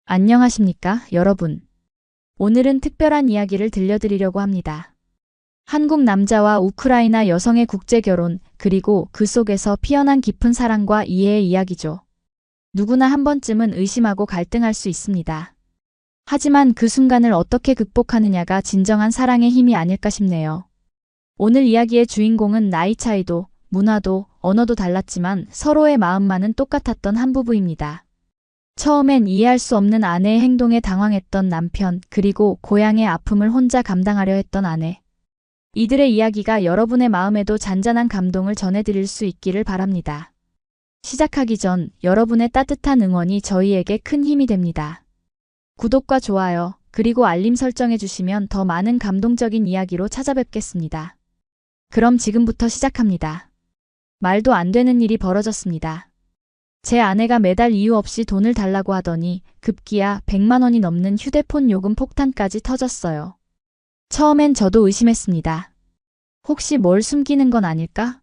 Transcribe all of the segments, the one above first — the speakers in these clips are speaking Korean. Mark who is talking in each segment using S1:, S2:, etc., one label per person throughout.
S1: 안녕하십니까, 여러분. 오늘은 특별한 이야기를 들려드리려고 합니다. 한국 남자와 우크라이나 여성의 국제 결혼, 그리고 그 속에서 피어난 깊은 사랑과 이해의 이야기죠. 누구나 한 번쯤은 의심하고 갈등할 수 있습니다. 하지만 그 순간을 어떻게 극복하느냐가 진정한 사랑의 힘이 아닐까 싶네요. 오늘 이야기의 주인공은 나이 차이도, 문화도, 언어도 달랐지만 서로의 마음만은 똑같았던 한 부부입니다. 처음엔 이해할 수 없는 아내의 행동에 당황했던 남편, 그리고 고향의 아픔을 혼자 감당하려 했던 아내. 이들의 이야기가 여러분의 마음에도 잔잔한 감동을 전해드릴 수 있기를 바랍니다. 시작하기 전 여러분의 따뜻한 응원이 저희에게 큰 힘이 됩니다. 구독과 좋아요, 그리고 알림 설정해 주시면 더 많은 감동적인 이야기로 찾아뵙겠습니다. 그럼 지금부터 시작합니다. 말도 안 되는 일이 벌어졌습니다. 제 아내가 매달 이유 없이 돈을 달라고 하더니 급기야 100만 원이 넘는 휴대폰 요금 폭탄까지 터졌어요. 처음엔 저도 의심했습니다. 혹시 뭘 숨기는 건 아닐까?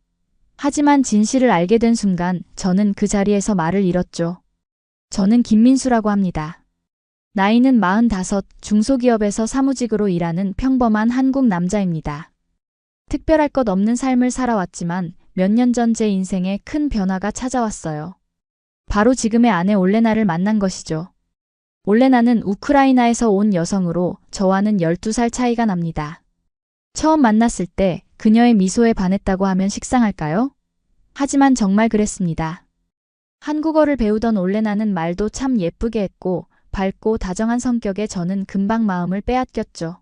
S1: 하지만 진실을 알게 된 순간 저는 그 자리에서 말을 잃었죠. 저는 김민수라고 합니다. 나이는 45, 중소기업에서 사무직으로 일하는 평범한 한국 남자입니다. 특별할 것 없는 삶을 살아왔지만 몇 년 전 제 인생에 큰 변화가 찾아왔어요. 바로 지금의 아내 올레나를 만난 것이죠. 올레나는 우크라이나에서 온 여성으로 저와는 12살 차이가 납니다. 처음 만났을 때 그녀의 미소에 반했다고 하면 식상할까요? 하지만 정말 그랬습니다. 한국어를 배우던 올레나는 말도 참 예쁘게 했고 밝고 다정한 성격에 저는 금방 마음을 빼앗겼죠.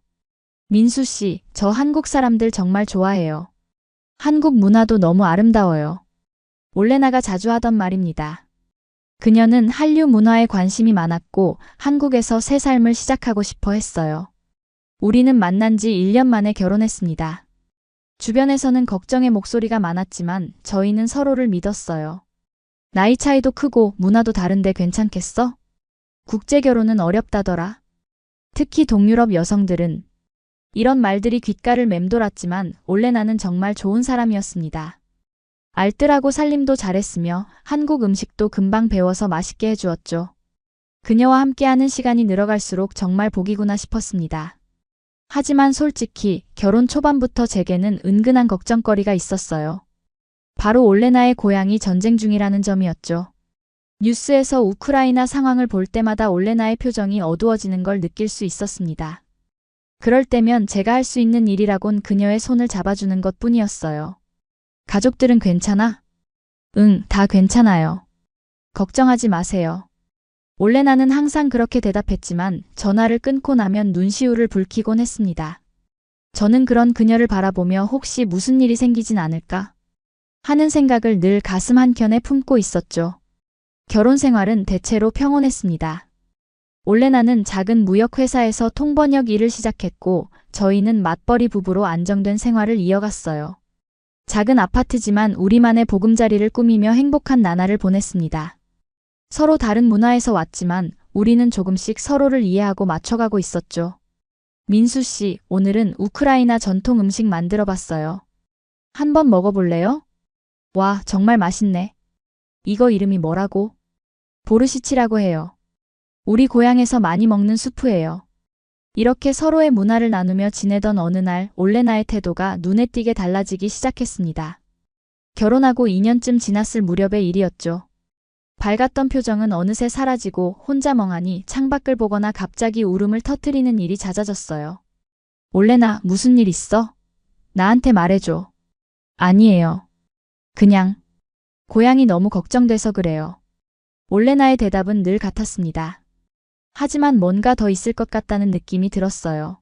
S1: 민수 씨, 저 한국 사람들 정말 좋아해요. 한국 문화도 너무 아름다워요. 올레나가 자주 하던 말입니다. 그녀는 한류 문화에 관심이 많았고 한국에서 새 삶을 시작하고 싶어 했어요. 우리는 만난 지 1년 만에 결혼했습니다. 주변에서는 걱정의 목소리가 많았지만 저희는 서로를 믿었어요. 나이 차이도 크고 문화도 다른데 괜찮겠어? 국제 결혼은 어렵다더라. 특히 동유럽 여성들은. 이런 말들이 귓가를 맴돌았지만 올레나는 정말 좋은 사람이었습니다. 알뜰하고 살림도 잘했으며 한국 음식도 금방 배워서 맛있게 해주었죠. 그녀와 함께하는 시간이 늘어갈수록 정말 복이구나 싶었습니다. 하지만 솔직히 결혼 초반부터 제게는 은근한 걱정거리가 있었어요. 바로 올레나의 고향이 전쟁 중이라는 점이었죠. 뉴스에서 우크라이나 상황을 볼 때마다 올레나의 표정이 어두워지는 걸 느낄 수 있었습니다. 그럴 때면 제가 할 수 있는 일이라곤 그녀의 손을 잡아주는 것뿐이었어요. 가족들은 괜찮아? 응, 다 괜찮아요. 걱정하지 마세요. 올레나는 항상 그렇게 대답했지만 전화를 끊고 나면 눈시울을 붉히곤 했습니다. 저는 그런 그녀를 바라보며 혹시 무슨 일이 생기진 않을까 하는 생각을 늘 가슴 한켠에 품고 있었죠. 결혼 생활은 대체로 평온했습니다. 올레나는 작은 무역회사에서 통번역 일을 시작했고 저희는 맞벌이 부부로 안정된 생활을 이어갔어요. 작은 아파트지만 우리만의 보금자리를 꾸미며 행복한 나날을 보냈습니다. 서로 다른 문화에서 왔지만 우리는 조금씩 서로를 이해하고 맞춰가고 있었죠. 민수 씨, 오늘은 우크라이나 전통 음식 만들어 봤어요. 한번 먹어볼래요? 와, 정말 맛있네. 이거 이름이 뭐라고? 보르시치라고 해요. 우리 고향에서 많이 먹는 수프예요. 이렇게 서로의 문화를 나누며 지내던 어느 날 올레나의 태도가 눈에 띄게 달라지기 시작했습니다. 결혼하고 2년쯤 지났을 무렵의 일이었죠. 밝았던 표정은 어느새 사라지고 혼자 멍하니 창밖을 보거나 갑자기 울음을 터뜨리는 일이 잦아졌어요. 올레나, 무슨 일 있어? 나한테 말해줘. 아니에요. 그냥 고향이 너무 걱정돼서 그래요. 올레나의 대답은 늘 같았습니다. 하지만 뭔가 더 있을 것 같다는 느낌이 들었어요.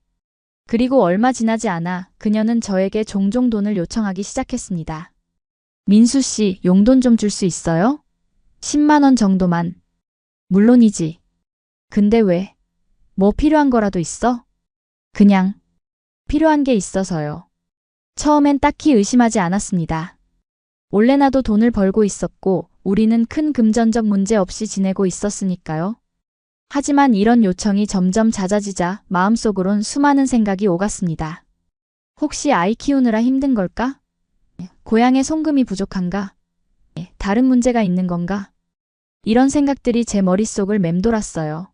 S1: 그리고 얼마 지나지 않아 그녀는 저에게 종종 돈을 요청하기 시작했습니다. 민수 씨, 용돈 좀 줄 수 있어요? 10만 원 정도만. 물론이지. 근데 왜? 뭐 필요한 거라도 있어? 그냥 필요한 게 있어서요. 처음엔 딱히 의심하지 않았습니다. 올레나도 돈을 벌고 있었고 우리는 큰 금전적 문제 없이 지내고 있었으니까요. 하지만 이런 요청이 점점 잦아지자 마음속으론 수많은 생각이 오갔습니다. 혹시 아이 키우느라 힘든 걸까? 고향에 송금이 부족한가? 다른 문제가 있는 건가? 이런 생각들이 제 머릿속을 맴돌았어요.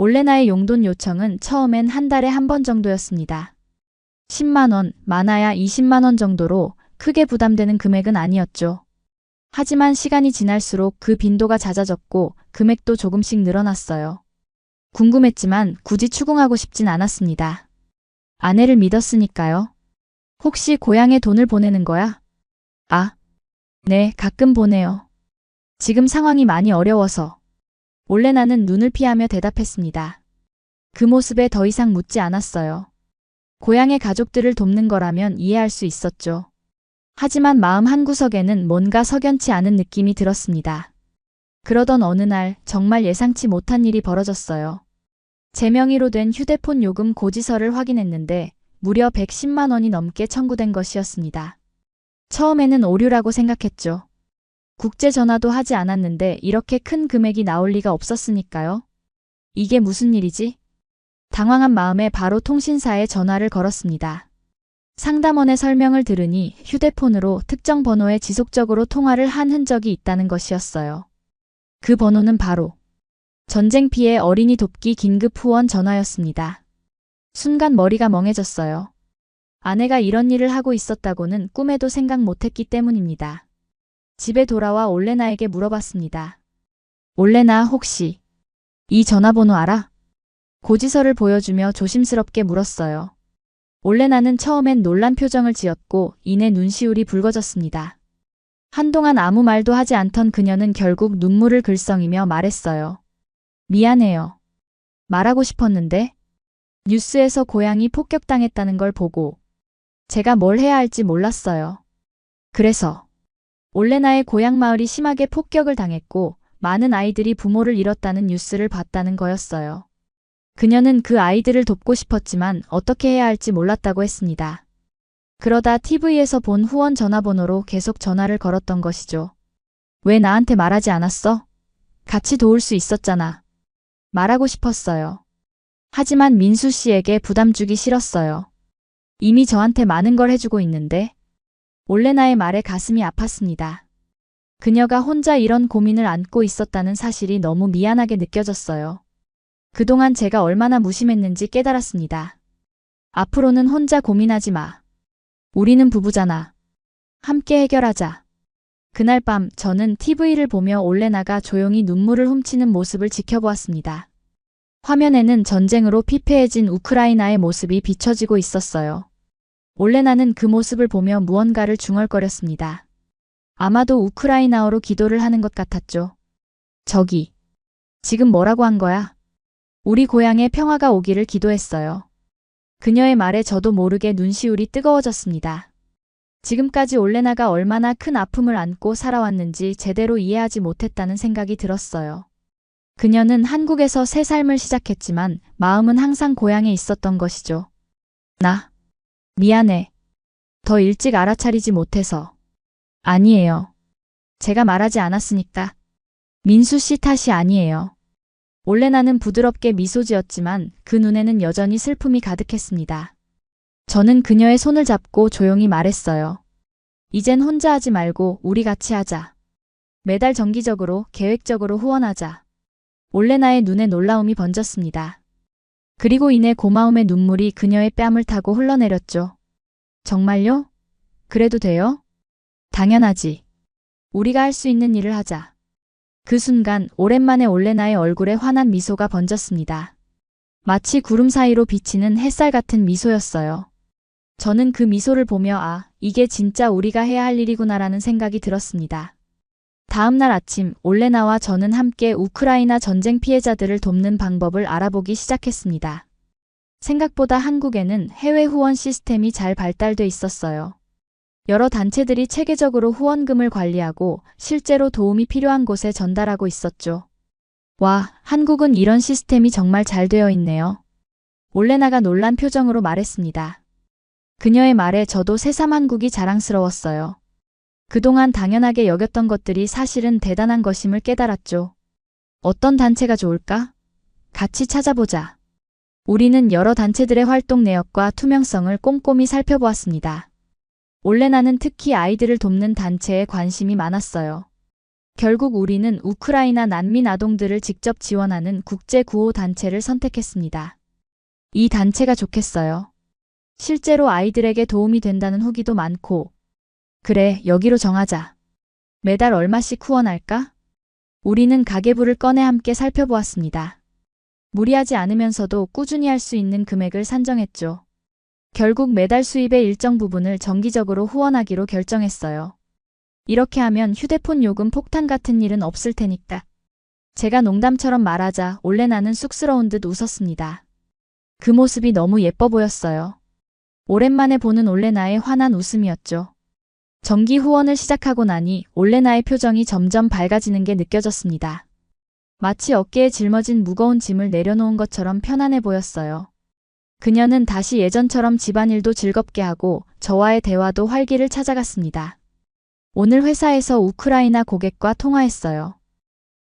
S1: 올레나의 용돈 요청은 처음엔 한 달에 한 번 정도였습니다. 10만 원, 많아야 20만 원 정도로 크게 부담되는 금액은 아니었죠. 하지만 시간이 지날수록 그 빈도가 잦아졌고 금액도 조금씩 늘어났어요. 궁금했지만 굳이 추궁하고 싶진 않았습니다. 아내를 믿었으니까요. 혹시 고향에 돈을 보내는 거야? 아, 네, 가끔 보내요. 지금 상황이 많이 어려워서. 올레나는 눈을 피하며 대답했습니다. 그 모습에 더 이상 묻지 않았어요. 고향의 가족들을 돕는 거라면 이해할 수 있었죠. 하지만 마음 한구석에는 뭔가 석연치 않은 느낌이 들었습니다. 그러던 어느 날 정말 예상치 못한 일이 벌어졌어요. 제 명의로 된 휴대폰 요금 고지서를 확인했는데 무려 110만 원이 넘게 청구된 것이었습니다. 처음에는 오류라고 생각했죠. 국제 전화도 하지 않았는데 이렇게 큰 금액이 나올 리가 없었으니까요. 이게 무슨 일이지? 당황한 마음에 바로 통신사에 전화를 걸었습니다. 상담원의 설명을 들으니 휴대폰으로 특정 번호에 지속적으로 통화를 한 흔적이 있다는 것이었어요. 그 번호는 바로 전쟁 피해 어린이 돕기 긴급 후원 전화였습니다. 순간 머리가 멍해졌어요. 아내가 이런 일을 하고 있었다고는 꿈에도 생각 못했기 때문입니다. 집에 돌아와 올레나에게 물어봤습니다. 올레나 혹시 이 전화번호 알아? 고지서를 보여주며 조심스럽게 물었어요. 올레나는 처음엔 놀란 표정을 지었고 이내 눈시울이 붉어졌습니다. 한동안 아무 말도 하지 않던 그녀는 결국 눈물을 글썽이며 말했어요. 미안해요. 말하고 싶었는데 뉴스에서 고양이 폭격당했다는 걸 보고 제가 뭘 해야 할지 몰랐어요. 그래서 올레나의 고향 마을이 심하게 폭격을 당했고 많은 아이들이 부모를 잃었다는 뉴스를 봤다는 거였어요. 그녀는 그 아이들을 돕고 싶었지만 어떻게 해야 할지 몰랐다고 했습니다. 그러다 TV에서 본 후원 전화번호로 계속 전화를 걸었던 것이죠. 왜 나한테 말하지 않았어? 같이 도울 수 있었잖아. 말하고 싶었어요. 하지만 민수 씨에게 부담 주기 싫었어요. 이미 저한테 많은 걸 해주고 있는데. 올레나의 말에 가슴이 아팠습니다. 그녀가 혼자 이런 고민을 안고 있었다는 사실이 너무 미안하게 느껴졌어요. 그동안 제가 얼마나 무심했는지 깨달았습니다. 앞으로는 혼자 고민하지 마. 우리는 부부잖아. 함께 해결하자. 그날 밤 저는 TV를 보며 올레나가 조용히 눈물을 훔치는 모습을 지켜보았습니다. 화면에는 전쟁으로 피폐해진 우크라이나의 모습이 비춰지고 있었어요. 올레나는 그 모습을 보며 무언가를 중얼거렸습니다. 아마도 우크라이나어로 기도를 하는 것 같았죠. 저기, 지금 뭐라고 한 거야? 우리 고향에 평화가 오기를 기도했어요. 그녀의 말에 저도 모르게 눈시울이 뜨거워졌습니다. 지금까지 올레나가 얼마나 큰 아픔을 안고 살아왔는지 제대로 이해하지 못했다는 생각이 들었어요. 그녀는 한국에서 새 삶을 시작했지만 마음은 항상 고향에 있었던 것이죠. 미안해. 더 일찍 알아차리지 못해서. 아니에요. 제가 말하지 않았으니까. 민수 씨 탓이 아니에요. 올레나는 부드럽게 미소 지었지만 그 눈에는 여전히 슬픔이 가득했습니다. 저는 그녀의 손을 잡고 조용히 말했어요. 이젠 혼자 하지 말고 우리 같이 하자. 매달 정기적으로 계획적으로 후원하자. 올레나의 눈에 놀라움이 번졌습니다. 그리고 이내 고마움의 눈물이 그녀의 뺨을 타고 흘러내렸죠. 정말요? 그래도 돼요? 당연하지. 우리가 할 수 있는 일을 하자. 그 순간 오랜만에 올레나의 얼굴에 환한 미소가 번졌습니다. 마치 구름 사이로 비치는 햇살 같은 미소였어요. 저는 그 미소를 보며 이게 진짜 우리가 해야 할 일이구나라는 생각이 들었습니다. 다음 날 아침 올레나와 저는 함께 우크라이나 전쟁 피해자들을 돕는 방법을 알아보기 시작했습니다. 생각보다 한국에는 해외 후원 시스템이 잘 발달돼 있었어요. 여러 단체들이 체계적으로 후원금을 관리하고 실제로 도움이 필요한 곳에 전달하고 있었죠. 와, 한국은 이런 시스템이 정말 잘 되어 있네요. 올레나가 놀란 표정으로 말했습니다. 그녀의 말에 저도 새삼 한국이 자랑스러웠어요. 그동안 당연하게 여겼던 것들이 사실은 대단한 것임을 깨달았죠. 어떤 단체가 좋을까? 같이 찾아보자. 우리는 여러 단체들의 활동 내역과 투명성을 꼼꼼히 살펴보았습니다. 올레나는 특히 아이들을 돕는 단체에 관심이 많았어요. 결국 우리는 우크라이나 난민 아동들을 직접 지원하는 국제구호단체를 선택했습니다. 이 단체가 좋겠어요. 실제로 아이들에게 도움이 된다는 후기도 많고. 그래, 여기로 정하자. 매달 얼마씩 후원할까? 우리는 가계부를 꺼내 함께 살펴보았습니다. 무리하지 않으면서도 꾸준히 할 수 있는 금액을 산정했죠. 결국 매달 수입의 일정 부분을 정기적으로 후원하기로 결정했어요. 이렇게 하면 휴대폰 요금 폭탄 같은 일은 없을 테니까. 제가 농담처럼 말하자 올레나는 쑥스러운 듯 웃었습니다. 그 모습이 너무 예뻐 보였어요. 오랜만에 보는 올레나의 환한 웃음이었죠. 정기 후원을 시작하고 나니 올레나의 표정이 점점 밝아지는 게 느껴졌습니다. 마치 어깨에 짊어진 무거운 짐을 내려놓은 것처럼 편안해 보였어요. 그녀는 다시 예전처럼 집안일도 즐겁게 하고 저와의 대화도 활기를 찾아갔습니다. 오늘 회사에서 우크라이나 고객과 통화했어요.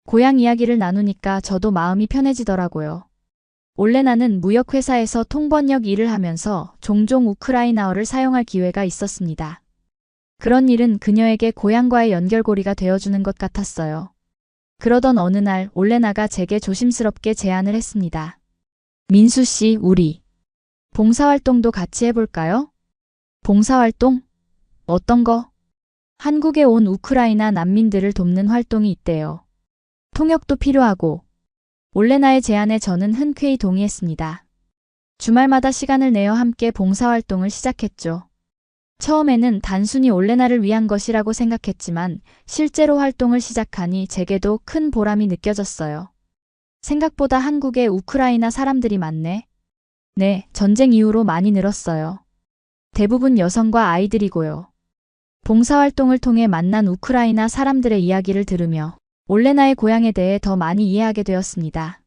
S1: 고향 이야기를 나누니까 저도 마음이 편해지더라고요. 올레나는 무역회사에서 통번역 일을 하면서 종종 우크라이나어를 사용할 기회가 있었습니다. 그런 일은 그녀에게 고향과의 연결고리가 되어주는 것 같았어요. 그러던 어느 날 올레나가 제게 조심스럽게 제안을 했습니다. 민수 씨, 우리 봉사활동도 같이 해볼까요? 봉사활동? 어떤 거? 한국에 온 우크라이나 난민들을 돕는 활동이 있대요. 통역도 필요하고. 올레나의 제안에 저는 흔쾌히 동의했습니다. 주말마다 시간을 내어 함께 봉사활동을 시작했죠. 처음에는 단순히 올레나를 위한 것이라고 생각했지만 실제로 활동을 시작하니 제게도 큰 보람이 느껴졌어요. 생각보다 한국에 우크라이나 사람들이 많네. 네, 전쟁 이후로 많이 늘었어요. 대부분 여성과 아이들이고요. 봉사활동을 통해 만난 우크라이나 사람들의 이야기를 들으며 올레나의 고향에 대해 더 많이 이해하게 되었습니다.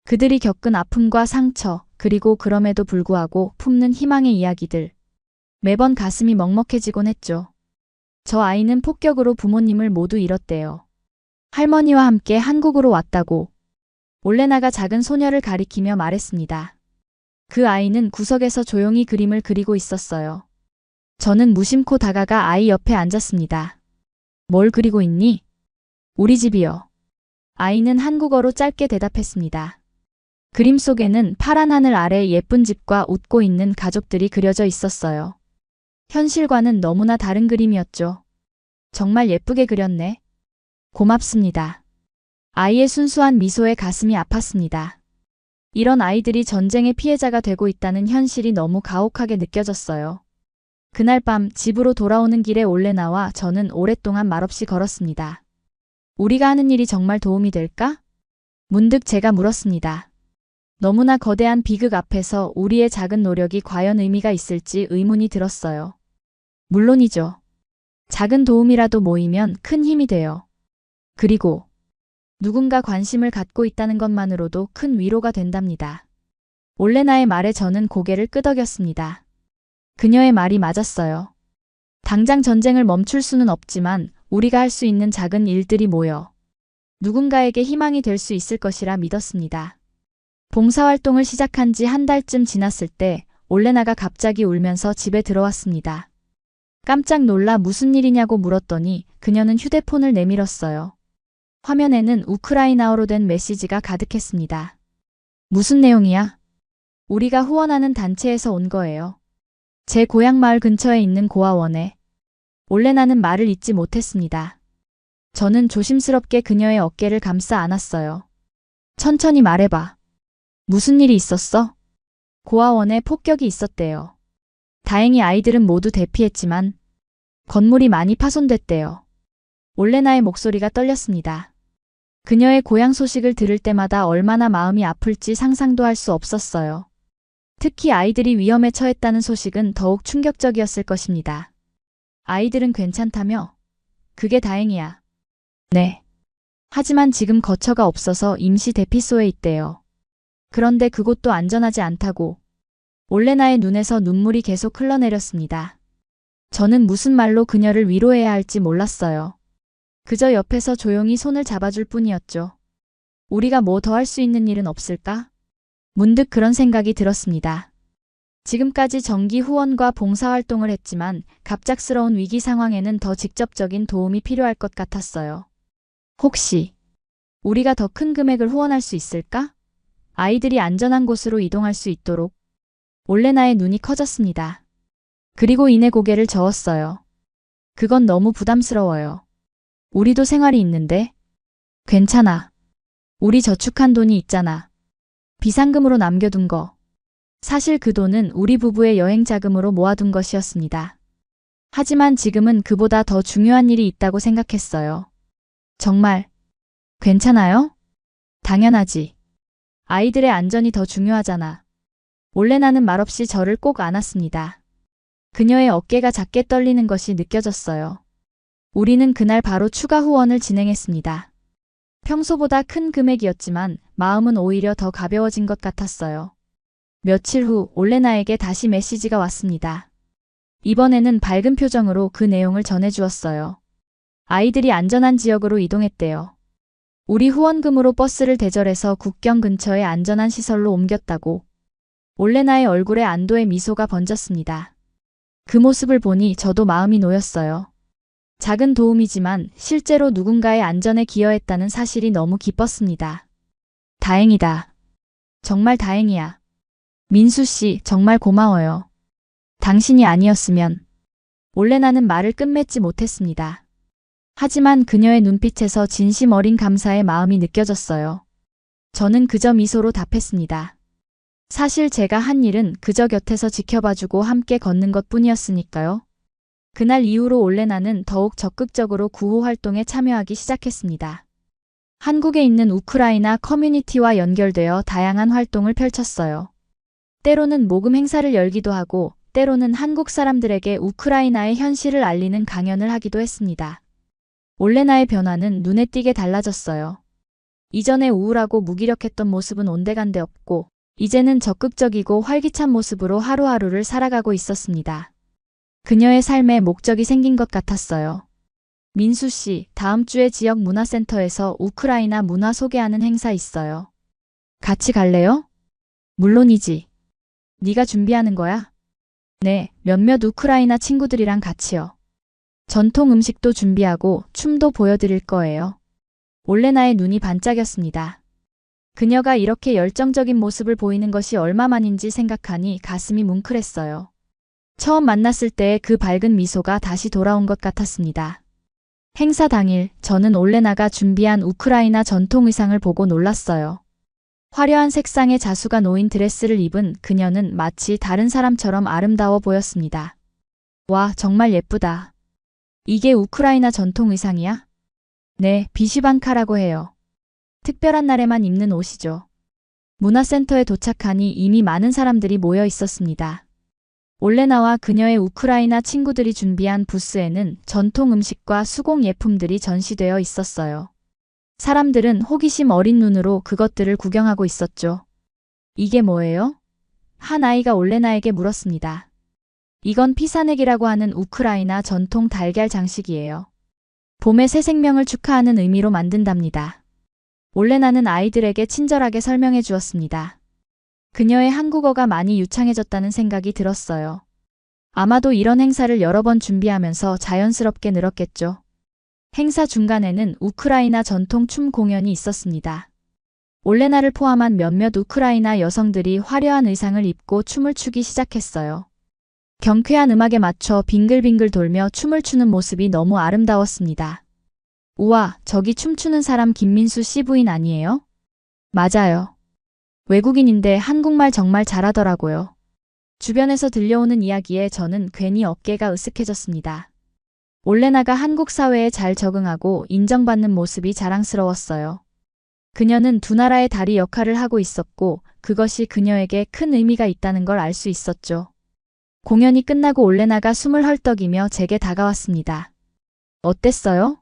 S1: 그들이 겪은 아픔과 상처, 그리고 그럼에도 불구하고 품는 희망의 이야기들. 매번 가슴이 먹먹해지곤 했죠. 저 아이는 폭격으로 부모님을 모두 잃었대요. 할머니와 함께 한국으로 왔다고. 올레나가 작은 소녀를 가리키며 말했습니다. 그 아이는 구석에서 조용히 그림을 그리고 있었어요. 저는 무심코 다가가 아이 옆에 앉았습니다. 뭘 그리고 있니? 우리 집이요. 아이는 한국어로 짧게 대답했습니다. 그림 속에는 파란 하늘 아래 예쁜 집과 웃고 있는 가족들이 그려져 있었어요. 현실과는 너무나 다른 그림이었죠. 정말 예쁘게 그렸네. 고맙습니다. 아이의 순수한 미소에 가슴이 아팠습니다. 이런 아이들이 전쟁의 피해자가 되고 있다는 현실이 너무 가혹하게 느껴졌어요. 그날 밤 집으로 돌아오는 길에 올레나와 저는 오랫동안 말없이 걸었습니다. 우리가 하는 일이 정말 도움이 될까? 문득 제가 물었습니다. 너무나 거대한 비극 앞에서 우리의 작은 노력이 과연 의미가 있을지 의문이 들었어요. 물론이죠. 작은 도움이라도 모이면 큰 힘이 돼요. 그리고 누군가 관심을 갖고 있다는 것만으로도 큰 위로가 된답니다. 올레나의 말에 저는 고개를 끄덕였습니다. 그녀의 말이 맞았어요. 당장 전쟁을 멈출 수는 없지만 우리가 할 수 있는 작은 일들이 모여 누군가에게 희망이 될 수 있을 것이라 믿었습니다. 봉사활동을 시작한 지 한 달쯤 지났을 때 올레나가 갑자기 울면서 집에 들어왔습니다. 깜짝 놀라 무슨 일이냐고 물었더니 그녀는 휴대폰을 내밀었어요. 화면에는 우크라이나어로 된 메시지가 가득했습니다. 무슨 내용이야? 우리가 후원하는 단체에서 온 거예요. 제 고향 마을 근처에 있는 고아원에. 올레나는 말을 잇지 못했습니다. 저는 조심스럽게 그녀의 어깨를 감싸 안았어요. 천천히 말해봐. 무슨 일이 있었어? 고아원에 폭격이 있었대요. 다행히 아이들은 모두 대피했지만 건물이 많이 파손됐대요. 올레나의 목소리가 떨렸습니다. 그녀의 고향 소식을 들을 때마다 얼마나 마음이 아플지 상상도 할 수 없었어요. 특히 아이들이 위험에 처했다는 소식은 더욱 충격적이었을 것입니다. 아이들은 괜찮다며? 그게 다행이야. 네. 하지만 지금 거처가 없어서 임시 대피소에 있대요. 그런데 그곳도 안전하지 않다고. 올레나의 눈에서 눈물이 계속 흘러내렸습니다. 저는 무슨 말로 그녀를 위로해야 할지 몰랐어요. 그저 옆에서 조용히 손을 잡아줄 뿐이었죠. 우리가 뭐 더 할 수 있는 일은 없을까? 문득 그런 생각이 들었습니다. 지금까지 정기 후원과 봉사활동을 했지만 갑작스러운 위기 상황에는 더 직접적인 도움이 필요할 것 같았어요. 혹시 우리가 더 큰 금액을 후원할 수 있을까? 아이들이 안전한 곳으로 이동할 수 있도록. 올레나의 눈이 커졌습니다. 그리고 이내 고개를 저었어요. 그건 너무 부담스러워요. 우리도 생활이 있는데. 괜찮아. 우리 저축한 돈이 있잖아. 비상금으로 남겨둔 거. 사실 그 돈은 우리 부부의 여행 자금으로 모아둔 것이었습니다. 하지만 지금은 그보다 더 중요한 일이 있다고 생각했어요. 정말 괜찮아요? 당연하지. 아이들의 안전이 더 중요하잖아. 올레나는 말없이 저를 꼭 안았습니다. 그녀의 어깨가 작게 떨리는 것이 느껴졌어요. 우리는 그날 바로 추가 후원을 진행했습니다. 평소보다 큰 금액이었지만 마음은 오히려 더 가벼워진 것 같았어요. 며칠 후 올레나에게 다시 메시지가 왔습니다. 이번에는 밝은 표정으로 그 내용을 전해주었어요. 아이들이 안전한 지역으로 이동했대요. 우리 후원금으로 버스를 대절해서 국경 근처의 안전한 시설로 옮겼다고. 올레나의 얼굴에 안도의 미소가 번졌습니다. 그 모습을 보니 저도 마음이 놓였어요. 작은 도움이지만 실제로 누군가의 안전에 기여했다는 사실이 너무 기뻤습니다. 다행이다. 정말 다행이야. 민수 씨, 정말 고마워요. 당신이 아니었으면. 올레나는 말을 끝맺지 못했습니다. 하지만 그녀의 눈빛에서 진심 어린 감사의 마음이 느껴졌어요. 저는 그저 미소로 답했습니다. 사실 제가 한 일은 그저 곁에서 지켜봐주고 함께 걷는 것뿐이었으니까요. 그날 이후로 올레나는 더욱 적극적으로 구호 활동에 참여하기 시작했습니다. 한국에 있는 우크라이나 커뮤니티와 연결되어 다양한 활동을 펼쳤어요. 때로는 모금 행사를 열기도 하고 때로는 한국 사람들에게 우크라이나의 현실을 알리는 강연을 하기도 했습니다. 올레나의 변화는 눈에 띄게 달라졌어요. 이전에 우울하고 무기력했던 모습은 온데간데 없고 이제는 적극적이고 활기찬 모습으로 하루하루를 살아가고 있었습니다. 그녀의 삶에 목적이 생긴 것 같았어요. 민수 씨, 다음 주에 지역 문화센터에서 우크라이나 문화 소개하는 행사 있어요. 같이 갈래요? 물론이지. 네가 준비하는 거야? 네, 몇몇 우크라이나 친구들이랑 같이요. 전통 음식도 준비하고 춤도 보여드릴 거예요. 올레나의 눈이 반짝였습니다. 그녀가 이렇게 열정적인 모습을 보이는 것이 얼마만인지 생각하니 가슴이 뭉클했어요. 처음 만났을 때의 그 밝은 미소가 다시 돌아온 것 같았습니다. 행사 당일 저는 올레나가 준비한 우크라이나 전통 의상을 보고 놀랐어요. 화려한 색상의 자수가 놓인 드레스를 입은 그녀는 마치 다른 사람처럼 아름다워 보였습니다. 와, 정말 예쁘다. 이게 우크라이나 전통 의상이야? 네, 비시반카라고 해요. 특별한 날에만 입는 옷이죠. 문화센터에 도착하니 이미 많은 사람들이 모여 있었습니다. 올레나와 그녀의 우크라이나 친구들이 준비한 부스에는 전통 음식과 수공 예품들이 전시되어 있었어요. 사람들은 호기심 어린 눈으로 그것들을 구경하고 있었죠. 이게 뭐예요? 한 아이가 올레나에게 물었습니다. 이건 피사넥이라고 하는 우크라이나 전통 달걀 장식이에요. 봄의 새 생명을 축하하는 의미로 만든답니다. 올레나는 아이들에게 친절하게 설명해 주었습니다. 그녀의 한국어가 많이 유창해졌다는 생각이 들었어요. 아마도 이런 행사를 여러 번 준비하면서 자연스럽게 늘었겠죠. 행사 중간에는 우크라이나 전통 춤 공연이 있었습니다. 올레나를 포함한 몇몇 우크라이나 여성들이 화려한 의상을 입고 춤을 추기 시작했어요. 경쾌한 음악에 맞춰 빙글빙글 돌며 춤을 추는 모습이 너무 아름다웠습니다. 우와, 저기 춤추는 사람 김민수 씨 부인 아니에요? 맞아요. 외국인인데 한국말 정말 잘하더라고요. 주변에서 들려오는 이야기에 저는 괜히 어깨가 으쓱해졌습니다. 올레나가 한국 사회에 잘 적응하고 인정받는 모습이 자랑스러웠어요. 그녀는 두 나라의 다리 역할을 하고 있었고 그것이 그녀에게 큰 의미가 있다는 걸 알 수 있었죠. 공연이 끝나고 올레나가 숨을 헐떡이며 제게 다가왔습니다. 어땠어요?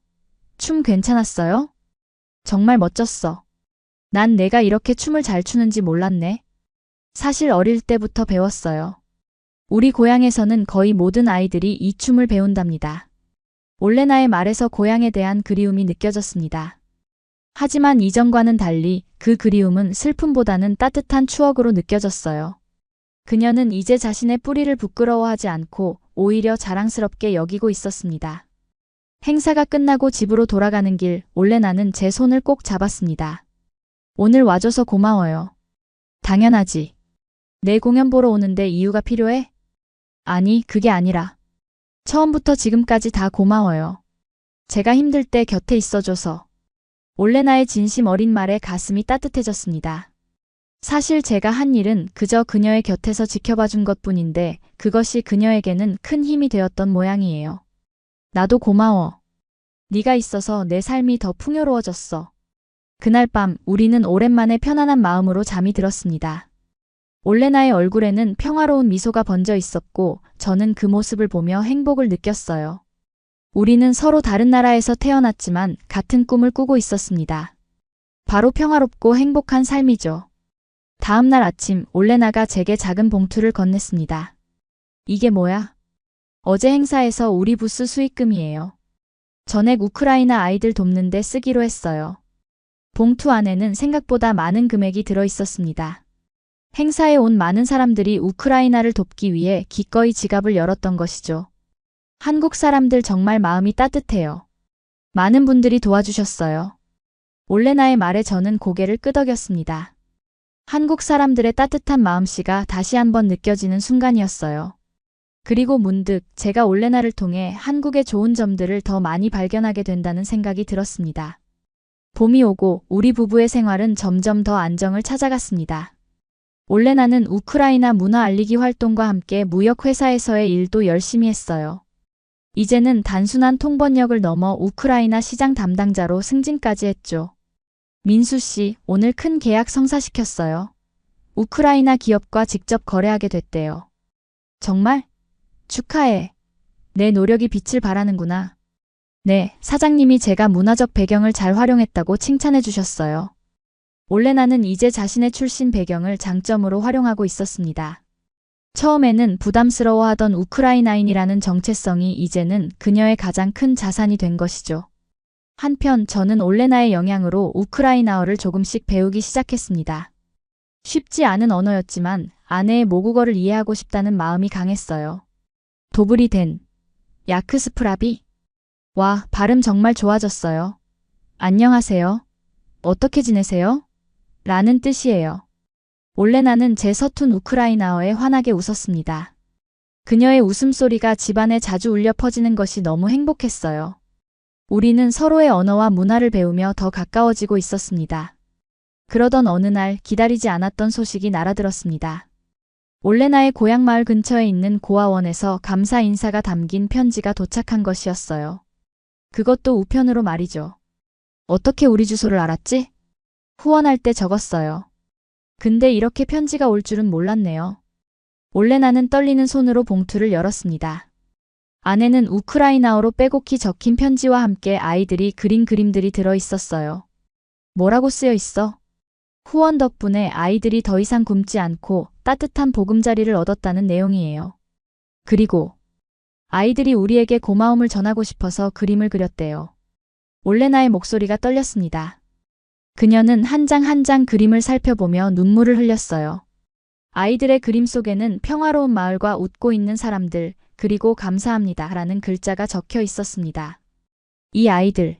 S1: 춤 괜찮았어요? 정말 멋졌어. 난 내가 이렇게 춤을 잘 추는지 몰랐네. 사실 어릴 때부터 배웠어요. 우리 고향에서는 거의 모든 아이들이 이 춤을 배운답니다. 올레나의 말에서 고향에 대한 그리움이 느껴졌습니다. 하지만 이전과는 달리 그 그리움은 슬픔보다는 따뜻한 추억으로 느껴졌어요. 그녀는 이제 자신의 뿌리를 부끄러워하지 않고 오히려 자랑스럽게 여기고 있었습니다. 행사가 끝나고 집으로 돌아가는 길 올레나는 제 손을 꼭 잡았습니다. 오늘 와줘서 고마워요. 당연하지. 내 공연 보러 오는데 이유가 필요해? 아니, 그게 아니라. 처음부터 지금까지 다 고마워요. 제가 힘들 때 곁에 있어줘서. 올레나의 진심 어린 말에 가슴이 따뜻해졌습니다. 사실 제가 한 일은 그저 그녀의 곁에서 지켜봐준 것뿐인데 그것이 그녀에게는 큰 힘이 되었던 모양이에요. 나도 고마워. 네가 있어서 내 삶이 더 풍요로워졌어. 그날 밤 우리는 오랜만에 편안한 마음으로 잠이 들었습니다. 올레나의 얼굴에는 평화로운 미소가 번져 있었고 저는 그 모습을 보며 행복을 느꼈어요. 우리는 서로 다른 나라에서 태어났지만 같은 꿈을 꾸고 있었습니다. 바로 평화롭고 행복한 삶이죠. 다음 날 아침 올레나가 제게 작은 봉투를 건넸습니다. 이게 뭐야? 어제 행사에서 우리 부스 수익금이에요. 전액 우크라이나 아이들 돕는데 쓰기로 했어요. 봉투 안에는 생각보다 많은 금액이 들어 있었습니다. 행사에 온 많은 사람들이 우크라이나를 돕기 위해 기꺼이 지갑을 열었던 것이죠. 한국 사람들 정말 마음이 따뜻해요. 많은 분들이 도와주셨어요. 올레나의 말에 저는 고개를 끄덕였습니다. 한국 사람들의 따뜻한 마음씨가 다시 한번 느껴지는 순간이었어요. 그리고 문득 제가 올레나를 통해 한국의 좋은 점들을 더 많이 발견하게 된다는 생각이 들었습니다. 봄이 오고 우리 부부의 생활은 점점 더 안정을 찾아갔습니다. 올레나는 우크라이나 문화 알리기 활동과 함께 무역회사에서의 일도 열심히 했어요. 이제는 단순한 통번역을 넘어 우크라이나 시장 담당자로 승진까지 했죠. 민수 씨, 오늘 큰 계약 성사시켰어요. 우크라이나 기업과 직접 거래하게 됐대요. 정말? 축하해. 내 노력이 빛을 발하는구나. 네, 사장님이 제가 문화적 배경을 잘 활용했다고 칭찬해 주셨어요. 올레나는 이제 자신의 출신 배경을 장점으로 활용하고 있었습니다. 처음에는 부담스러워하던 우크라이나인이라는 정체성이 이제는 그녀의 가장 큰 자산이 된 것이죠. 한편 저는 올레나의 영향으로 우크라이나어를 조금씩 배우기 시작했습니다. 쉽지 않은 언어였지만 아내의 모국어를 이해하고 싶다는 마음이 강했어요. 도브리 된, 야크스프라비. 와, 발음 정말 좋아졌어요. 안녕하세요. 어떻게 지내세요? 라는 뜻이에요. 올레나는 제 서툰 우크라이나어에 환하게 웃었습니다. 그녀의 웃음소리가 집안에 자주 울려 퍼지는 것이 너무 행복했어요. 우리는 서로의 언어와 문화를 배우며 더 가까워지고 있었습니다. 그러던 어느 날 기다리지 않았던 소식이 날아들었습니다. 올레나의 고향 마을 근처에 있는 고아원에서 감사 인사가 담긴 편지가 도착한 것이었어요. 그것도 우편으로 말이죠. 어떻게 우리 주소를 알았지? 후원할 때 적었어요. 근데 이렇게 편지가 올 줄은 몰랐네요. 올레나는 떨리는 손으로 봉투를 열었습니다. 안에는 우크라이나어로 빼곡히 적힌 편지와 함께 아이들이 그린 그림들이 들어 있었어요. 뭐라고 쓰여 있어? 후원 덕분에 아이들이 더 이상 굶지 않고 따뜻한 보금자리를 얻었다는 내용이에요. 그리고 아이들이 우리에게 고마움을 전하고 싶어서 그림을 그렸대요. 올레나의 목소리가 떨렸습니다. 그녀는 한 장 한 장 그림을 살펴보며 눈물을 흘렸어요. 아이들의 그림 속에는 평화로운 마을과 웃고 있는 사람들, 그리고 감사합니다 라는 글자가 적혀 있었습니다. 이 아이들,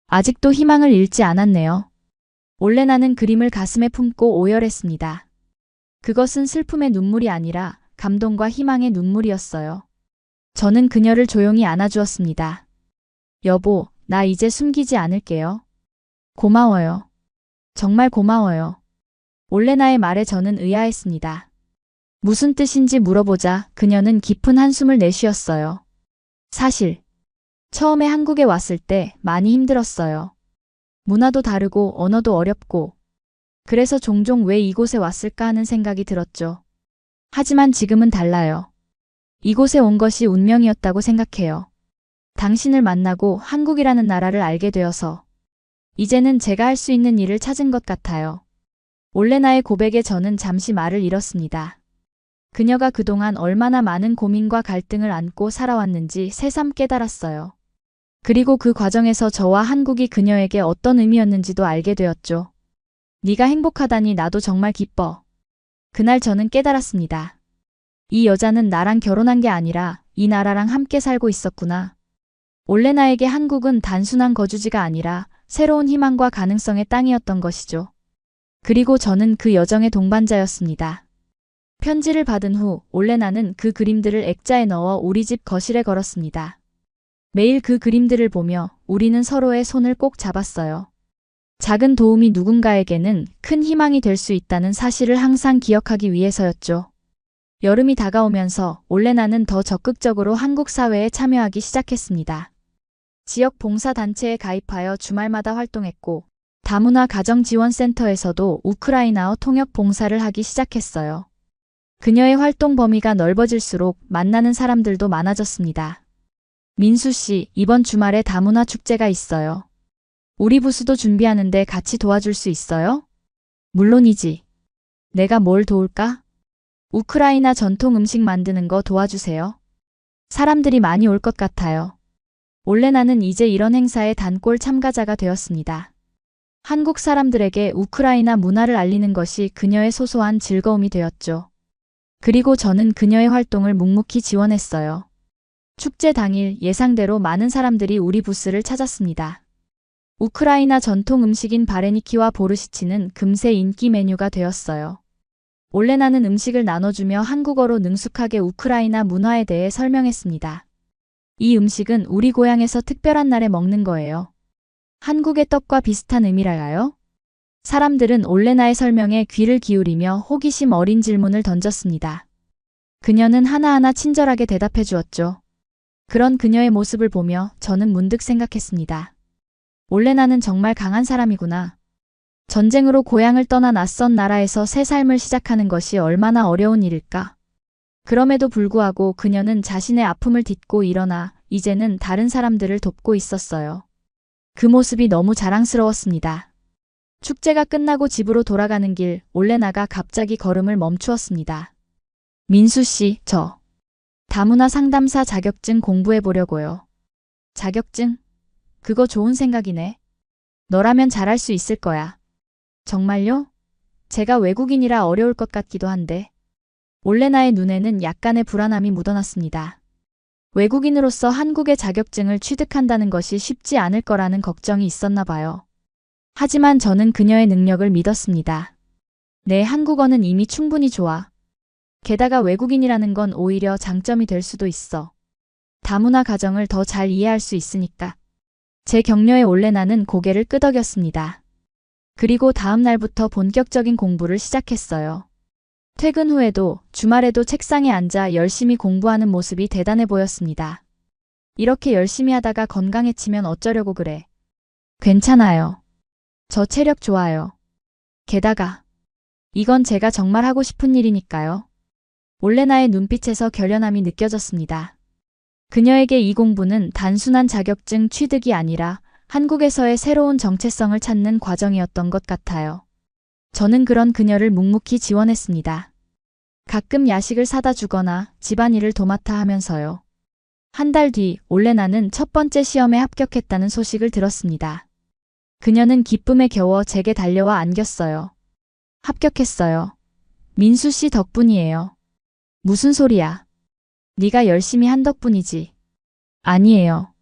S1: 아직도 희망을 잃지 않았네요. 올레나는 그림을 가슴에 품고 오열했습니다. 그것은 슬픔의 눈물이 아니라 감동과 희망의 눈물이었어요. 저는 그녀를 조용히 안아주었습니다. 여보, 나 이제 숨기지 않을게요. 고마워요. 정말 고마워요. 올레나의 말에 저는 의아했습니다. 무슨 뜻인지 물어보자 그녀는 깊은 한숨을 내쉬었어요. 사실 처음에 한국에 왔을 때 많이 힘들었어요. 문화도 다르고 언어도 어렵고 그래서 종종 왜 이곳에 왔을까 하는 생각이 들었죠. 하지만 지금은 달라요. 이곳에 온 것이 운명이었다고 생각해요. 당신을 만나고 한국이라는 나라를 알게 되어서 이제는 제가 할 수 있는 일을 찾은 것 같아요. 올레나의 고백에 저는 잠시 말을 잃었습니다. 그녀가 그동안 얼마나 많은 고민과 갈등을 안고 살아왔는지 새삼 깨달았어요. 그리고 그 과정에서 저와 한국이 그녀에게 어떤 의미였는지도 알게 되었죠. 네가 행복하다니 나도 정말 기뻐. 그날 저는 깨달았습니다. 이 여자는 나랑 결혼한 게 아니라 이 나라랑 함께 살고 있었구나. 올레나에게 한국은 단순한 거주지가 아니라 새로운 희망과 가능성의 땅이었던 것이죠. 그리고 저는 그 여정의 동반자였습니다. 편지를 받은 후 올레나는 그 그림들을 액자에 넣어 우리 집 거실에 걸었습니다. 매일 그 그림들을 보며 우리는 서로의 손을 꼭 잡았어요. 작은 도움이 누군가에게는 큰 희망이 될 수 있다는 사실을 항상 기억하기 위해서였죠. 여름이 다가오면서 올레나는 더 적극적으로 한국 사회에 참여하기 시작했습니다. 지역 봉사단체에 가입하여 주말마다 활동했고, 다문화 가정지원센터에서도 우크라이나어 통역 봉사를 하기 시작했어요. 그녀의 활동 범위가 넓어질수록 만나는 사람들도 많아졌습니다. 민수 씨, 이번 주말에 다문화 축제가 있어요. 우리 부스도 준비하는데 같이 도와줄 수 있어요? 물론이지. 내가 뭘 도울까? 우크라이나 전통 음식 만드는 거 도와주세요. 사람들이 많이 올 것 같아요. 올레나는 이제 이런 행사의 단골 참가자가 되었습니다. 한국 사람들에게 우크라이나 문화를 알리는 것이 그녀의 소소한 즐거움이 되었죠. 그리고 저는 그녀의 활동을 묵묵히 지원했어요. 축제 당일 예상대로 많은 사람들이 우리 부스를 찾았습니다. 우크라이나 전통 음식인 바레니키와 보르시치는 금세 인기 메뉴가 되었어요. 올레나는 음식을 나눠주며 한국어로 능숙하게 우크라이나 문화에 대해 설명했습니다. 이 음식은 우리 고향에서 특별한 날에 먹는 거예요. 한국의 떡과 비슷한 의미랄까요? 사람들은 올레나의 설명에 귀를 기울이며 호기심 어린 질문을 던졌습니다. 그녀는 하나하나 친절하게 대답해 주었죠. 그런 그녀의 모습을 보며 저는 문득 생각했습니다. 올레나는 정말 강한 사람이구나. 전쟁으로 고향을 떠나 낯선 나라에서 새 삶을 시작하는 것이 얼마나 어려운 일일까? 그럼에도 불구하고 그녀는 자신의 아픔을 딛고 일어나 이제는 다른 사람들을 돕고 있었어요. 그 모습이 너무 자랑스러웠습니다. 축제가 끝나고 집으로 돌아가는 길, 올레나가 갑자기 걸음을 멈추었습니다. 민수 씨, 저 다문화 상담사 자격증 공부해 보려고요. 자격증? 그거 좋은 생각이네. 너라면 잘할 수 있을 거야. 정말요? 제가 외국인이라 어려울 것 같기도 한데. 올레나의 눈에는 약간의 불안함이 묻어났습니다. 외국인으로서 한국의 자격증을 취득한다는 것이 쉽지 않을 거라는 걱정이 있었나 봐요. 하지만 저는 그녀의 능력을 믿었습니다. 내 한국어는 이미 충분히 좋아. 게다가 외국인이라는 건 오히려 장점이 될 수도 있어. 다문화 가정을 더 잘 이해할 수 있으니까. 제 격려에 올레나는 고개를 끄덕였습니다. 그리고 다음 날부터 본격적인 공부를 시작했어요. 퇴근 후에도 주말에도 책상에 앉아 열심히 공부하는 모습이 대단해 보였습니다. 이렇게 열심히 하다가 건강해지면 어쩌려고 그래. 괜찮아요. 저 체력 좋아요. 게다가 이건 제가 정말 하고 싶은 일이니까요. 올레나의 눈빛에서 결연함이 느껴졌습니다. 그녀에게 이 공부는 단순한 자격증 취득이 아니라 한국에서의 새로운 정체성을 찾는 과정이었던 것 같아요. 저는 그런 그녀를 묵묵히 지원했습니다. 가끔 야식을 사다 주거나 집안일을 도맡아 하면서요. 한 달 뒤 올레나는 첫 번째 시험에 합격했다는 소식을 들었습니다. 그녀는 기쁨에 겨워 제게 달려와 안겼어요. 합격했어요. 민수 씨 덕분이에요. 무슨 소리야? 네가 열심히 한 덕분이지. 아니에요.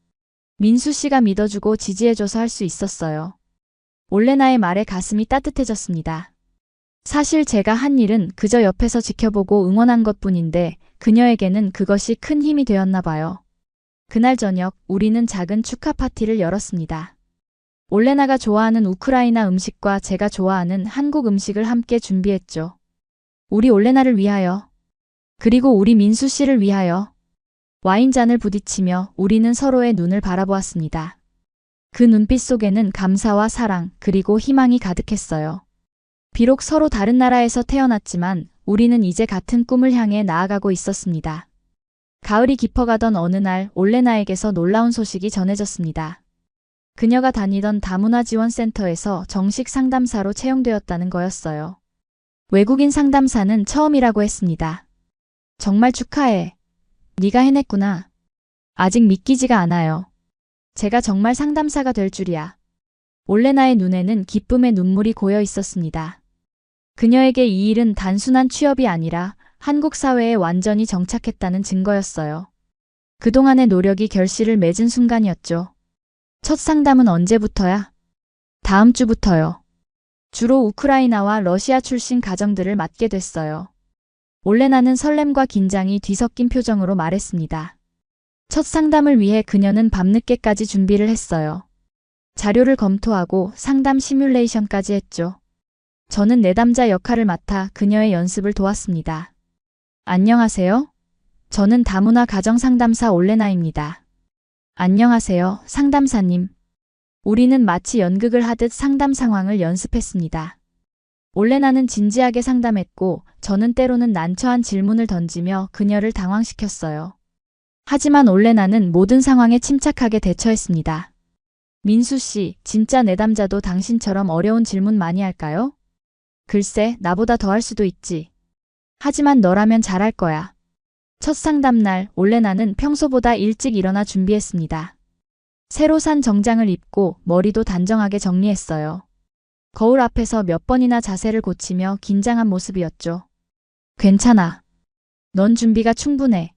S1: 민수 씨가 믿어주고 지지해줘서 할 수 있었어요. 올레나의 말에 가슴이 따뜻해졌습니다. 사실 제가 한 일은 그저 옆에서 지켜보고 응원한 것뿐인데 그녀에게는 그것이 큰 힘이 되었나 봐요. 그날 저녁 우리는 작은 축하 파티를 열었습니다. 올레나가 좋아하는 우크라이나 음식과 제가 좋아하는 한국 음식을 함께 준비했죠. 우리 올레나를 위하여, 그리고 우리 민수 씨를 위하여. 와인잔을 부딪히며 우리는 서로의 눈을 바라보았습니다. 그 눈빛 속에는 감사와 사랑 그리고 희망이 가득했어요. 비록 서로 다른 나라에서 태어났지만 우리는 이제 같은 꿈을 향해 나아가고 있었습니다. 가을이 깊어가던 어느 날 올레나에게서 놀라운 소식이 전해졌습니다. 그녀가 다니던 다문화 지원센터에서 정식 상담사로 채용되었다는 거였어요. 외국인 상담사는 처음이라고 했습니다. 정말 축하해. 네가 해냈구나. 아직 믿기지가 않아요. 제가 정말 상담사가 될 줄이야. 올레나의 눈에는 기쁨의 눈물이 고여 있었습니다. 그녀에게 이 일은 단순한 취업이 아니라 한국 사회에 완전히 정착했다는 증거였어요. 그동안의 노력이 결실을 맺은 순간이었죠. 첫 상담은 언제부터야? 다음 주부터요. 주로 우크라이나와 러시아 출신 가정들을 맡게 됐어요. 올레나는 설렘과 긴장이 뒤섞인 표정으로 말했습니다. 첫 상담을 위해 그녀는 밤늦게까지 준비를 했어요. 자료를 검토하고 상담 시뮬레이션까지 했죠. 저는 내담자 역할을 맡아 그녀의 연습을 도왔습니다. 안녕하세요. 저는 다문화 가정상담사 올레나입니다. 안녕하세요, 상담사님. 우리는 마치 연극을 하듯 상담 상황을 연습했습니다. 올레나는 진지하게 상담했고 저는 때로는 난처한 질문을 던지며 그녀를 당황시켰어요. 하지만 올레나는 모든 상황에 침착하게 대처했습니다. 민수 씨, 진짜 내담자도 당신처럼 어려운 질문 많이 할까요? 글쎄, 나보다 더 할 수도 있지. 하지만 너라면 잘할 거야. 첫 상담날, 올레나는 평소보다 일찍 일어나 준비했습니다. 새로 산 정장을 입고 머리도 단정하게 정리했어요. 거울 앞에서 몇 번이나 자세를 고치며 긴장한 모습이었죠. 괜찮아. 넌 준비가 충분해.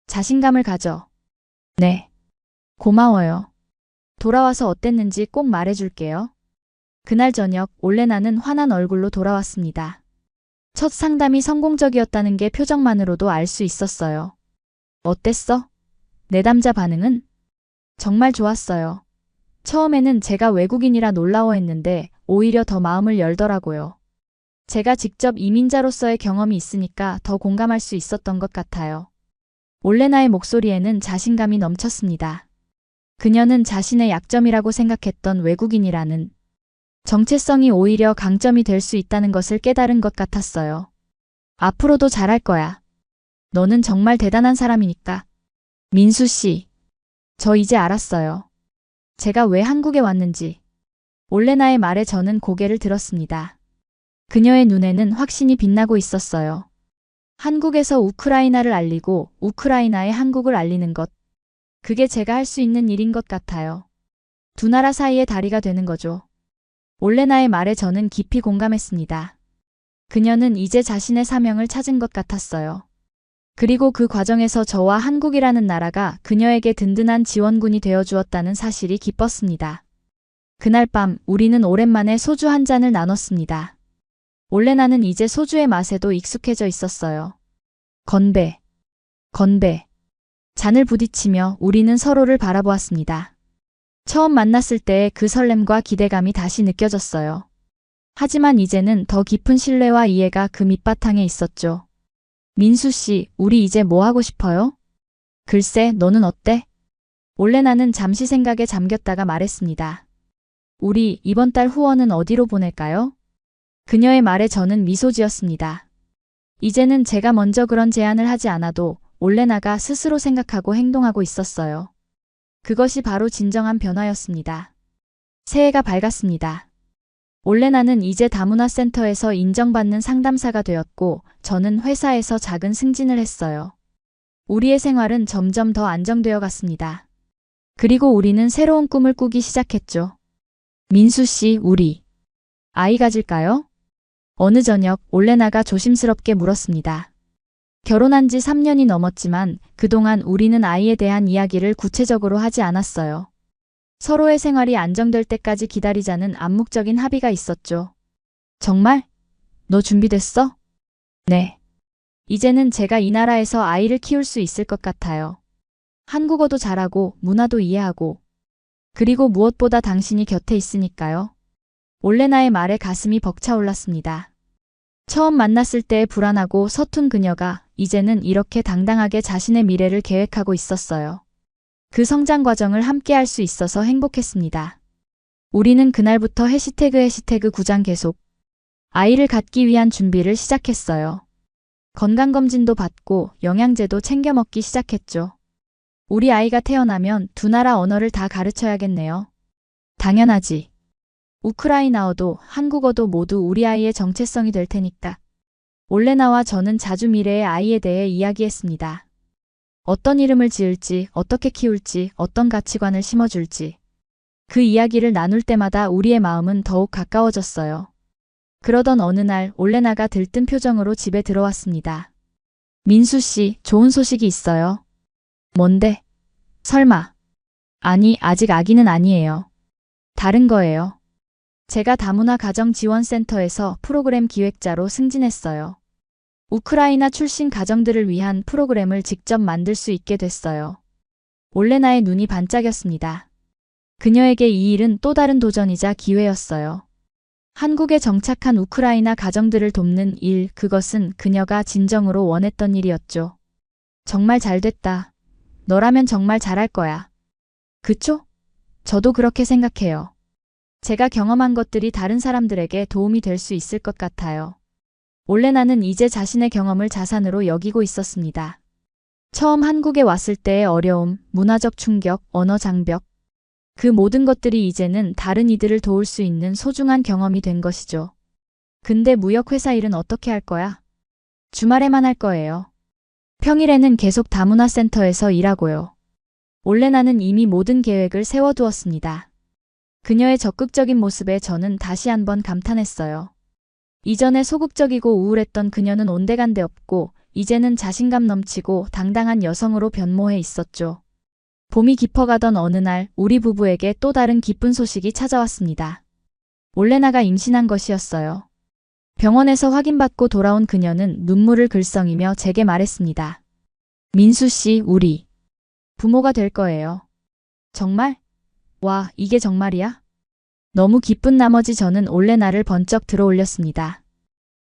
S1: 자신감을 가져. 네. 고마워요. 돌아와서 어땠는지 꼭 말해줄게요. 그날 저녁 올레나는 환한 얼굴로 돌아왔습니다. 첫 상담이 성공적이었다는 게 표정만으로도 알 수 있었어요. 어땠어? 내담자 반응은? 정말 좋았어요. 처음에는 제가 외국인이라 놀라워했는데 오히려 더 마음을 열더라고요. 제가 직접 이민자로서의 경험이 있으니까 더 공감할 수 있었던 것 같아요. 올레나의 목소리에는 자신감이 넘쳤습니다. 그녀는 자신의 약점이라고 생각했던 외국인이라는 정체성이 오히려 강점이 될 수 있다는 것을 깨달은 것 같았어요. 앞으로도 잘할 거야. 너는 정말 대단한 사람이니까. 민수 씨, 저 이제 알았어요. 제가 왜 한국에 왔는지. 올레나의 말에 저는 고개를 들었습니다. 그녀의 눈에는 확신이 빛나고 있었어요. 한국에서 우크라이나를 알리고 우크라이나에 한국을 알리는 것. 그게 제가 할 수 있는 일인 것 같아요. 두 나라 사이의 다리가 되는 거죠. 올레나의 말에 저는 깊이 공감했습니다. 그녀는 이제 자신의 사명을 찾은 것 같았어요. 그리고 그 과정에서 저와 한국이라는 나라가 그녀에게 든든한 지원군이 되어주었다는 사실이 기뻤습니다. 그날 밤 우리는 오랜만에 소주 한 잔을 나눴습니다. 올레나는 이제 소주의 맛에도 익숙해져 있었어요. 건배, 건배. 잔을 부딪히며 우리는 서로를 바라보았습니다. 처음 만났을 때의 그 설렘과 기대감이 다시 느껴졌어요. 하지만 이제는 더 깊은 신뢰와 이해가 그 밑바탕에 있었죠. 민수 씨, 우리 이제 뭐 하고 싶어요? 글쎄, 너는 어때? 올레나는 잠시 생각에 잠겼다가 말했습니다. 우리 이번 달 후원은 어디로 보낼까요? 그녀의 말에 저는 미소 지었습니다. 이제는 제가 먼저 그런 제안을 하지 않아도 올레나가 스스로 생각하고 행동하고 있었어요. 그것이 바로 진정한 변화였습니다. 새해가 밝았습니다. 올레나는 이제 다문화 센터에서 인정받는 상담사가 되었고 저는 회사에서 작은 승진을 했어요. 우리의 생활은 점점 더 안정되어 갔습니다. 그리고 우리는 새로운 꿈을 꾸기 시작했죠. 민수 씨, 우리 아이 가질까요? 어느 저녁 올레나가 조심스럽게 물었습니다. 결혼한 지 3년이 넘었지만 그동안 우리는 아이에 대한 이야기를 구체적으로 하지 않았어요. 서로의 생활이 안정될 때까지 기다리자는 암묵적인 합의가 있었죠. 정말? 너 준비됐어? 네. 이제는 제가 이 나라에서 아이를 키울 수 있을 것 같아요. 한국어도 잘하고 문화도 이해하고 그리고 무엇보다 당신이 곁에 있으니까요. 올레나의 말에 가슴이 벅차올랐습니다. 처음 만났을 때의 불안하고 서툰 그녀가 이제는 이렇게 당당하게 자신의 미래를 계획하고 있었어요. 그 성장 과정을 함께 할 수 있어서 행복했습니다. 우리는 그날부터 해시태그 구장 계속 아이를 갖기 위한 준비를 시작했어요. 건강검진도 받고 영양제도 챙겨 먹기 시작했죠. 우리 아이가 태어나면 두 나라 언어를 다 가르쳐야겠네요. 당연하지. 우크라이나어도 한국어도 모두 우리 아이의 정체성이 될 테니까. 올레나와 저는 자주 미래의 아이에 대해 이야기했습니다. 어떤 이름을 지을지, 어떻게 키울지, 어떤 가치관을 심어줄지. 그 이야기를 나눌 때마다 우리의 마음은 더욱 가까워졌어요. 그러던 어느 날 올레나가 들뜬 표정으로 집에 들어왔습니다. 민수 씨, 좋은 소식이 있어요. 뭔데? 설마. 아니, 아직 아기는 아니에요. 다른 거예요. 제가 다문화 가정지원센터에서 프로그램 기획자로 승진했어요. 우크라이나 출신 가정들을 위한 프로그램을 직접 만들 수 있게 됐어요. 올레나의 눈이 반짝였습니다. 그녀에게 이 일은 또 다른 도전이자 기회였어요. 한국에 정착한 우크라이나 가정들을 돕는 일, 그것은 그녀가 진정으로 원했던 일이었죠. 정말 잘 됐다. 너라면 정말 잘할 거야. 그쵸? 저도 그렇게 생각해요. 제가 경험한 것들이 다른 사람들에게 도움이 될 수 있을 것 같아요. 올레나는 이제 자신의 경험을 자산으로 여기고 있었습니다. 처음 한국에 왔을 때의 어려움, 문화적 충격, 언어 장벽, 그 모든 것들이 이제는 다른 이들을 도울 수 있는 소중한 경험이 된 것이죠. 근데 무역회사 일은 어떻게 할 거야? 주말에만 할 거예요. 평일에는 계속 다문화 센터에서 일하고요. 올레나는 이미 모든 계획을 세워두었습니다. 그녀의 적극적인 모습에 저는 다시 한번 감탄했어요. 이전에 소극적이고 우울했던 그녀는 온데간데 없고 이제는 자신감 넘치고 당당한 여성으로 변모해 있었죠. 봄이 깊어가던 어느 날 우리 부부에게 또 다른 기쁜 소식이 찾아왔습니다. 올레나가 임신한 것이었어요. 병원에서 확인받고 돌아온 그녀는 눈물을 글썽이며 제게 말했습니다. 민수 씨, 우리 부모가 될 거예요. 정말? 와, 이게 정말이야? 너무 기쁜 나머지 저는 올레나를 번쩍 들어 올렸습니다.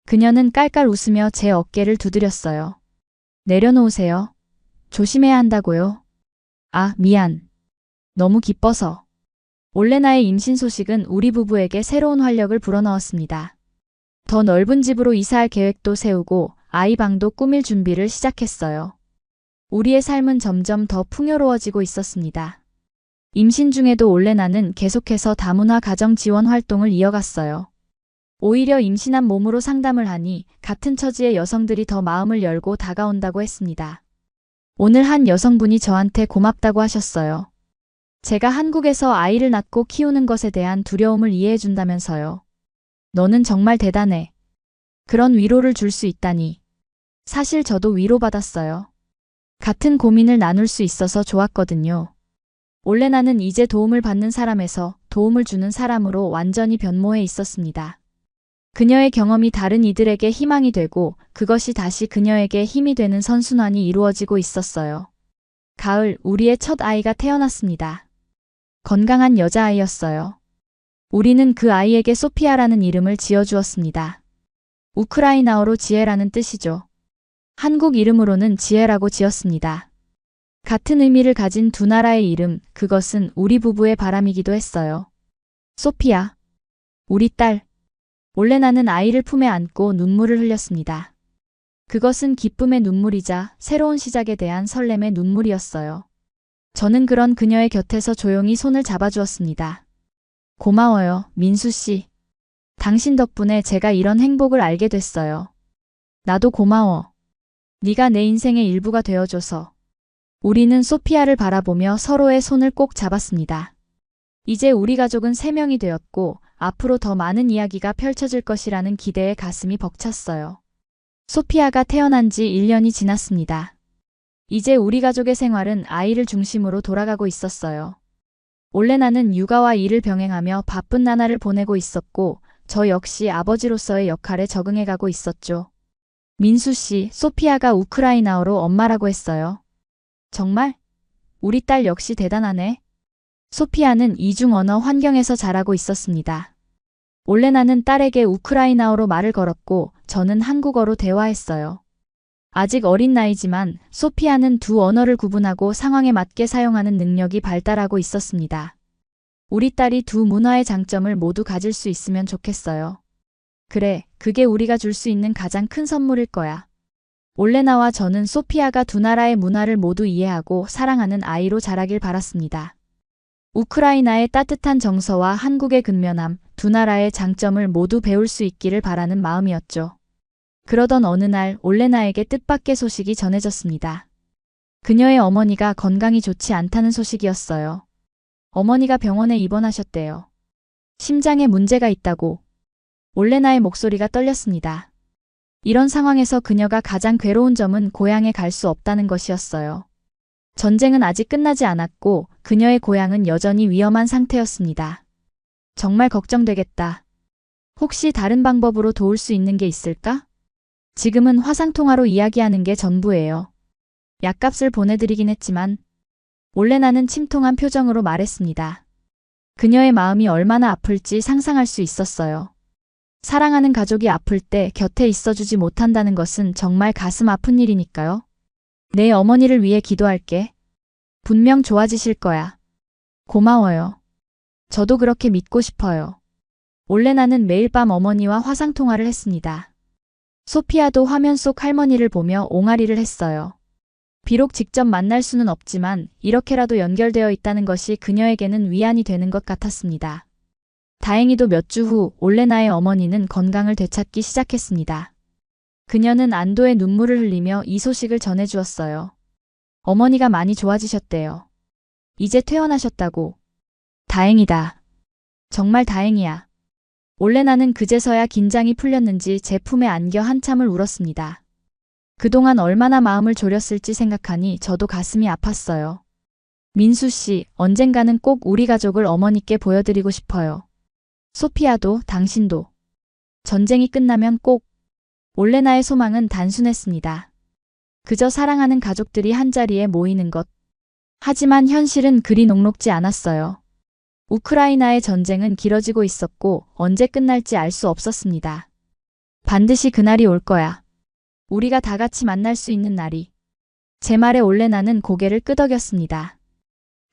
S1: 그녀는 깔깔 웃으며 제 어깨를 두드렸어요. 내려놓으세요. 조심해야 한다고요. 아, 미안. 너무 기뻐서. 올레나의 임신 소식은 우리 부부에게 새로운 활력을 불어넣었습니다. 더 넓은 집으로 이사할 계획도 세우고 아이 방도 꾸밀 준비를 시작했어요. 우리의 삶은 점점 더 풍요로워지고 있었습니다. 임신 중에도 올레나는 계속해서 다문화 가정 지원 활동을 이어갔어요. 오히려 임신한 몸으로 상담을 하니 같은 처지의 여성들이 더 마음을 열고 다가온다고 했습니다. 오늘 한 여성분이 저한테 고맙다고 하셨어요. 제가 한국에서 아이를 낳고 키우는 것에 대한 두려움을 이해해준다면서요. 너는 정말 대단해. 그런 위로를 줄 수 있다니. 사실 저도 위로받았어요. 같은 고민을 나눌 수 있어서 좋았거든요. 올레나는 이제 도움을 받는 사람에서 도움을 주는 사람으로 완전히 변모해 있었습니다. 그녀의 경험이 다른 이들에게 희망이 되고 그것이 다시 그녀에게 힘이 되는 선순환이 이루어지고 있었어요. 가을, 우리의 첫 아이가 태어났습니다. 건강한 여자아이였어요. 우리는 그 아이에게 소피아라는 이름을 지어주었습니다. 우크라이나어로 지혜라는 뜻이죠. 한국 이름으로는 지혜라고 지었습니다. 같은 의미를 가진 두 나라의 이름, 그것은 우리 부부의 바람이기도 했어요. 소피아, 우리 딸. 올레나는 아이를 품에 안고 눈물을 흘렸습니다. 그것은 기쁨의 눈물이자 새로운 시작에 대한 설렘의 눈물이었어요. 저는 그런 그녀의 곁에서 조용히 손을 잡아주었습니다. 고마워요, 민수 씨. 당신 덕분에 제가 이런 행복을 알게 됐어요. 나도 고마워. 네가 내 인생의 일부가 되어줘서. 우리는 소피아를 바라보며 서로의 손을 꼭 잡았습니다. 이제 우리 가족은 3명이 되었고 앞으로 더 많은 이야기가 펼쳐질 것이라는 기대에 가슴이 벅찼어요. 소피아가 태어난 지 1년이 지났습니다. 이제 우리 가족의 생활은 아이를 중심으로 돌아가고 있었어요. 올레나는 육아와 일을 병행하며 바쁜 나날을 보내고 있었고 저 역시 아버지로서의 역할에 적응해가고 있었죠. 민수 씨, 소피아가 우크라이나어로 엄마라고 했어요. 정말? 우리 딸 역시 대단하네. 소피아는 이중 언어 환경에서 자라고 있었습니다. 올레나는 딸에게 우크라이나어로 말을 걸었고 저는 한국어로 대화했어요. 아직 어린 나이지만 소피아는 두 언어를 구분하고 상황에 맞게 사용하는 능력이 발달하고 있었습니다. 우리 딸이 두 문화의 장점을 모두 가질 수 있으면 좋겠어요. 그래, 그게 우리가 줄 수 있는 가장 큰 선물일 거야. 올레나와 저는 소피아가 두 나라의 문화를 모두 이해하고 사랑하는 아이로 자라길 바랐습니다. 우크라이나의 따뜻한 정서와 한국의 근면함, 두 나라의 장점을 모두 배울 수 있기를 바라는 마음이었죠. 그러던 어느 날 올레나에게 뜻밖의 소식이 전해졌습니다. 그녀의 어머니가 건강이 좋지 않다는 소식이었어요. 어머니가 병원에 입원하셨대요. 심장에 문제가 있다고. 올레나의 목소리가 떨렸습니다. 이런 상황에서 그녀가 가장 괴로운 점은 고향에 갈 수 없다는 것이었어요. 전쟁은 아직 끝나지 않았고 그녀의 고향은 여전히 위험한 상태였습니다. 정말 걱정되겠다. 혹시 다른 방법으로 도울 수 있는 게 있을까? 지금은 화상통화로 이야기하는 게 전부예요. 약값을 보내드리긴 했지만 올레나는 침통한 표정으로 말했습니다. 그녀의 마음이 얼마나 아플지 상상할 수 있었어요. 사랑하는 가족이 아플 때 곁에 있어주지 못한다는 것은 정말 가슴 아픈 일이니까요. 내 어머니를 위해 기도할게. 분명 좋아지실 거야. 고마워요. 저도 그렇게 믿고 싶어요. 올레나는 매일 밤 어머니와 화상통화를 했습니다. 소피아도 화면 속 할머니를 보며 옹알이를 했어요. 비록 직접 만날 수는 없지만 이렇게라도 연결되어 있다는 것이 그녀에게는 위안이 되는 것 같았습니다. 다행히도 몇 주 후 올레나의 어머니는 건강을 되찾기 시작했습니다. 그녀는 안도의 눈물을 흘리며 이 소식을 전해주었어요. 어머니가 많이 좋아지셨대요. 이제 퇴원하셨다고. 다행이다. 정말 다행이야. 올레나는 그제서야 긴장이 풀렸는지 제 품에 안겨 한참을 울었습니다. 그동안 얼마나 마음을 졸였을지 생각하니 저도 가슴이 아팠어요. 민수 씨, 언젠가는 꼭 우리 가족을 어머니께 보여드리고 싶어요. 소피아도, 당신도. 전쟁이 끝나면 꼭. 올레나의 소망은 단순했습니다. 그저 사랑하는 가족들이 한자리에 모이는 것. 하지만 현실은 그리 녹록지 않았어요. 우크라이나의 전쟁은 길어지고 있었고 언제 끝날지 알 수 없었습니다. 반드시 그날이 올 거야. 우리가 다 같이 만날 수 있는 날이. 제 말에 올레나는 고개를 끄덕였습니다.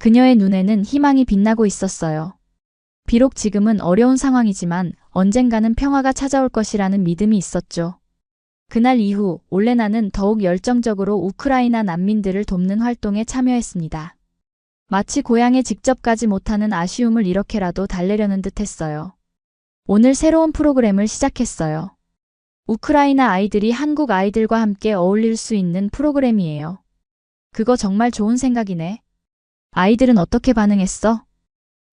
S1: 그녀의 눈에는 희망이 빛나고 있었어요. 비록 지금은 어려운 상황이지만 언젠가는 평화가 찾아올 것이라는 믿음이 있었죠. 그날 이후 올레나는 더욱 열정적으로 우크라이나 난민들을 돕는 활동에 참여했습니다. 마치 고향에 직접 가지 못하는 아쉬움을 이렇게라도 달래려는 듯 했어요. 오늘 새로운 프로그램을 시작했어요. 우크라이나 아이들이 한국 아이들과 함께 어울릴 수 있는 프로그램이에요. 그거 정말 좋은 생각이네. 아이들은 어떻게 반응했어?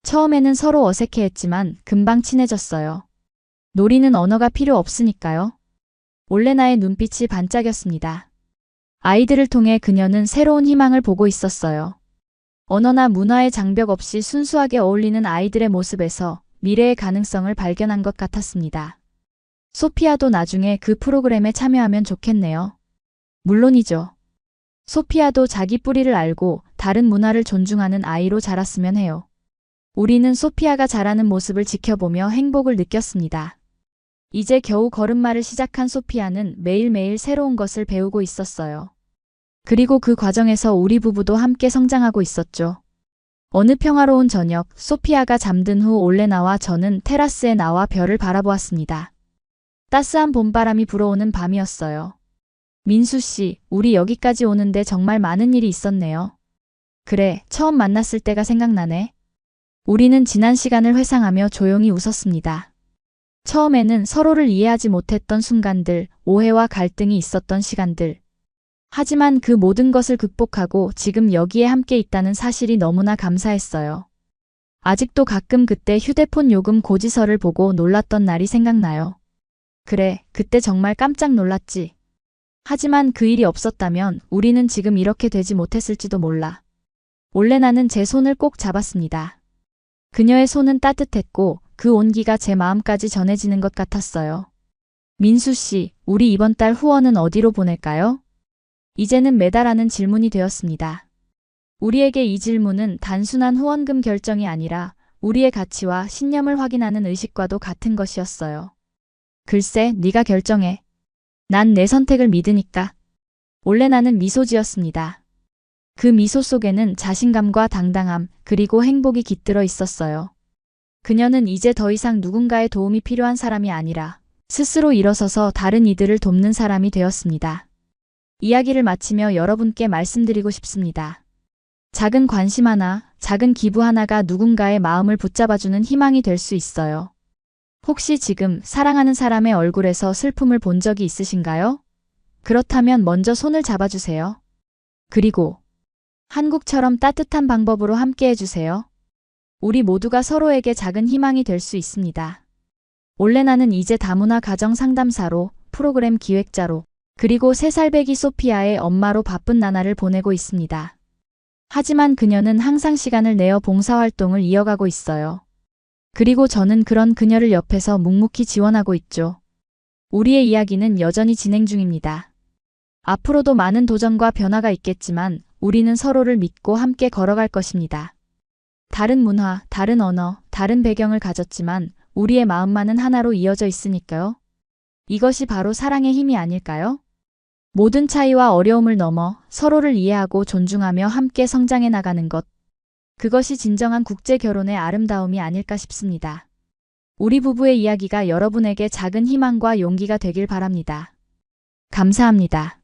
S1: 처음에는 서로 어색해했지만 금방 친해졌어요. 놀이는 언어가 필요 없으니까요. 올레나의 눈빛이 반짝였습니다. 아이들을 통해 그녀는 새로운 희망을 보고 있었어요. 언어나 문화의 장벽 없이 순수하게 어울리는 아이들의 모습에서 미래의 가능성을 발견한 것 같았습니다. 소피아도 나중에 그 프로그램에 참여하면 좋겠네요. 물론이죠. 소피아도 자기 뿌리를 알고 다른 문화를 존중하는 아이로 자랐으면 해요. 우리는 소피아가 자라는 모습을 지켜보며 행복을 느꼈습니다. 이제 겨우 걸음마를 시작한 소피아는 매일매일 새로운 것을 배우고 있었어요. 그리고 그 과정에서 우리 부부도 함께 성장하고 있었죠. 어느 평화로운 저녁, 소피아가 잠든 후 올레나와 저는 테라스에 나와 별을 바라보았습니다. 따스한 봄바람이 불어오는 밤이었어요. 민수 씨, 우리 여기까지 오는데 정말 많은 일이 있었네요. 그래, 처음 만났을 때가 생각나네. 우리는 지난 시간을 회상하며 조용히 웃었습니다. 처음에는 서로를 이해하지 못했던 순간들, 오해와 갈등이 있었던 시간들. 하지만 그 모든 것을 극복하고 지금 여기에 함께 있다는 사실이 너무나 감사했어요. 아직도 가끔 그때 휴대폰 요금 고지서를 보고 놀랐던 날이 생각나요. 그래, 그때 정말 깜짝 놀랐지. 하지만 그 일이 없었다면 우리는 지금 이렇게 되지 못했을지도 몰라. 올레나는 제 손을 꼭 잡았습니다. 그녀의 손은 따뜻했고 그 온기가 제 마음까지 전해지는 것 같았어요. 민수 씨, 우리 이번 달 후원은 어디로 보낼까요? 이제는 매달 하는 질문이 되었습니다. 우리에게 이 질문은 단순한 후원금 결정이 아니라 우리의 가치와 신념을 확인하는 의식과도 같은 것이었어요. 글쎄, 네가 결정해. 난 내 선택을 믿으니까. 올레나는 미소 지었습니다. 그 미소 속에는 자신감과 당당함, 그리고 행복이 깃들어 있었어요. 그녀는 이제 더 이상 누군가의 도움이 필요한 사람이 아니라 스스로 일어서서 다른 이들을 돕는 사람이 되었습니다. 이야기를 마치며 여러분께 말씀드리고 싶습니다. 작은 관심 하나, 작은 기부 하나가 누군가의 마음을 붙잡아주는 희망이 될 수 있어요. 혹시 지금 사랑하는 사람의 얼굴에서 슬픔을 본 적이 있으신가요? 그렇다면 먼저 손을 잡아주세요. 그리고 한국처럼 따뜻한 방법으로 함께 해주세요. 우리 모두가 서로에게 작은 희망이 될 수 있습니다. 올레나는 이제 다문화 가정 상담사로, 프로그램 기획자로, 그리고 3살 배기 소피아의 엄마로 바쁜 나날을 보내고 있습니다. 하지만 그녀는 항상 시간을 내어 봉사활동을 이어가고 있어요. 그리고 저는 그런 그녀를 옆에서 묵묵히 지원하고 있죠. 우리의 이야기는 여전히 진행 중입니다. 앞으로도 많은 도전과 변화가 있겠지만 우리는 서로를 믿고 함께 걸어갈 것입니다. 다른 문화, 다른 언어, 다른 배경을 가졌지만 우리의 마음만은 하나로 이어져 있으니까요. 이것이 바로 사랑의 힘이 아닐까요? 모든 차이와 어려움을 넘어 서로를 이해하고 존중하며 함께 성장해 나가는 것. 그것이 진정한 국제 결혼의 아름다움이 아닐까 싶습니다. 우리 부부의 이야기가 여러분에게 작은 희망과 용기가 되길 바랍니다. 감사합니다.